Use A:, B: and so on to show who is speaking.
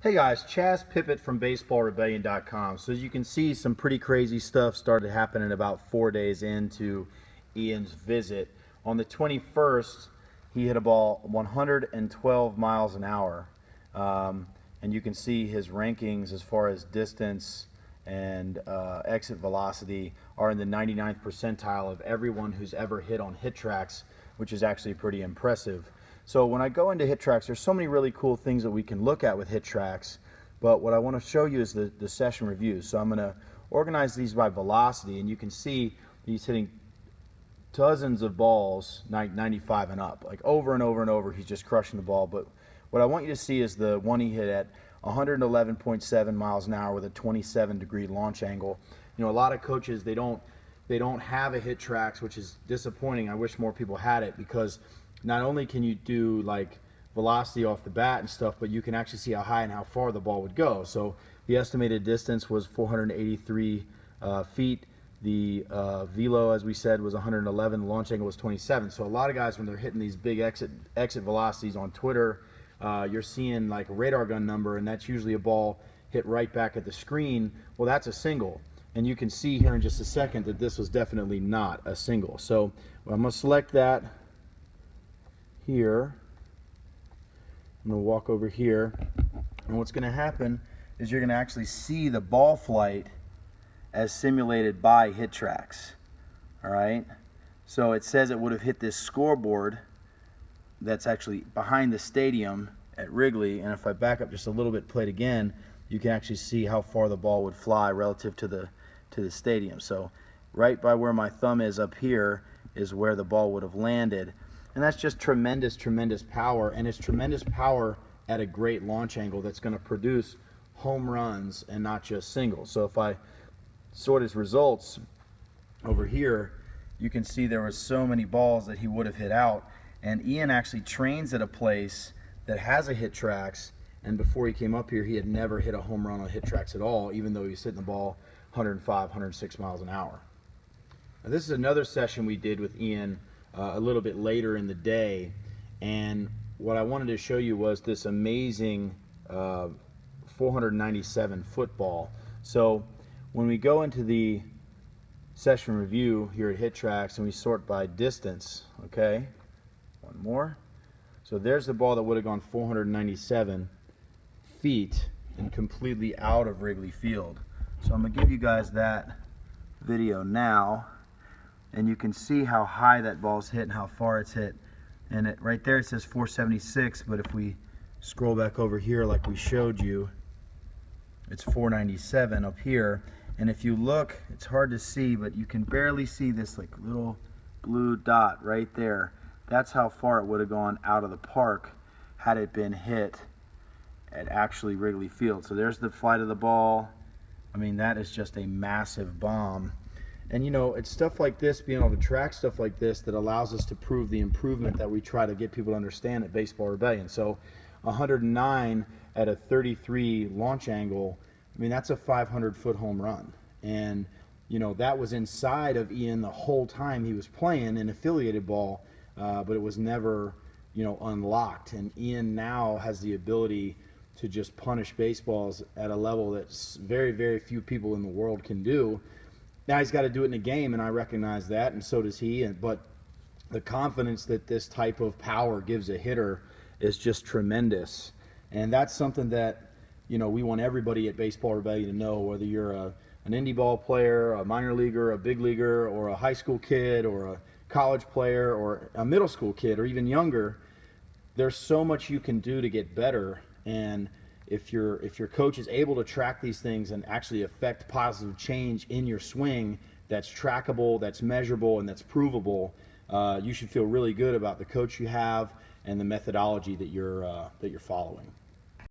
A: Hey guys, Chaz Pippitt from BaseballRebellion.com. So as you can see, some pretty crazy stuff started happening about 4 days into Ian's visit. On the 21st, he hit a ball 112 miles an hour. And you can see his rankings as far as distance and exit velocity are in the 99th percentile of everyone who's ever hit on Hittrax, which is actually pretty impressive. So when I go into Hittrax, there's so many really cool things that we can look at with Hittrax, but what I want to show you is the session reviews. So I'm going to organize these by velocity, and you can see he's hitting dozens of balls, 95 and up, like over and over and over. He's just crushing the ball. But what I want you to see is the one he hit at 111.7 miles an hour with a 27-degree launch angle. You know, a lot of coaches, they don't have a Hittrax, which is disappointing. I wish more people had it, because not only can you do like velocity off the bat and stuff, but you can actually see how high and how far the ball would go. So the estimated distance was 483 feet. The velo, as we said, was 111. The launch angle was 27. So a lot of guys, when they're hitting these big exit velocities on Twitter, you're seeing like a radar gun number, and that's usually a ball hit right back at the screen. Well, that's a single. And you can see here in just a second that this was definitely not a single. So I'm going to select that here. I'm going to walk over here, and what's going to happen is you're going to actually see the ball flight as simulated by Hittrax. All right, so it says it would have hit this scoreboard that's actually behind the stadium at Wrigley, and if I back up just a little bit, play it again, you can actually see how far the ball would fly relative to the stadium. So right by where my thumb is up here is where the ball would have landed. And that's just tremendous, tremendous power, and it's tremendous power at a great launch angle that's going to produce home runs and not just singles. So if I sort his results over here, you can see there were so many balls that he would have hit out. And Ian actually trains at a place that has a Hittrax, and before he came up here, he had never hit a home run on Hittrax at all, even though he was hitting the ball 105, 106 miles an hour. Now, this is another session we did with Ian a little bit later in the day, and what I wanted to show you was this amazing 497 football. So when we go into the session review here at Hittrax and we sort by distance, okay, one more. So there's the ball that would have gone 497 feet and completely out of Wrigley Field. So I'm going to give you guys that video now, and you can see how high that ball's hit and how far it's hit. And right there it says 476, but if we scroll back over here like we showed you, it's 497 up here. And if you look, it's hard to see, but you can barely see this like little blue dot right there. That's how far it would have gone out of the park had it been hit at actually Wrigley Field. So there's the flight of the ball. I mean, that is just a massive bomb. And you know, it's stuff like this, being able to track stuff like this, that allows us to prove the improvement that we try to get people to understand at Baseball Rebellion. So 109 at a 33 launch angle, I mean, that's a 500-foot home run. And you know, that was inside of Ian the whole time he was playing in affiliated ball, but it was never, you know, unlocked. And Ian now has the ability to just punish baseballs at a level that very, very few people in the world can do. Now he's got to do it in a game, and I recognize that, and so does he. But the confidence that this type of power gives a hitter is just tremendous. And that's something that, you know, we want everybody at Baseball Rebellion to know, whether you're an indie ball player, a minor leaguer, a big leaguer, or a high school kid, or a college player, or a middle school kid, or even younger. There's so much you can do to get better, and if your coach is able to track these things and actually affect positive change in your swing that's trackable, that's measurable, and that's provable, you should feel really good about the coach you have and the methodology that you're following.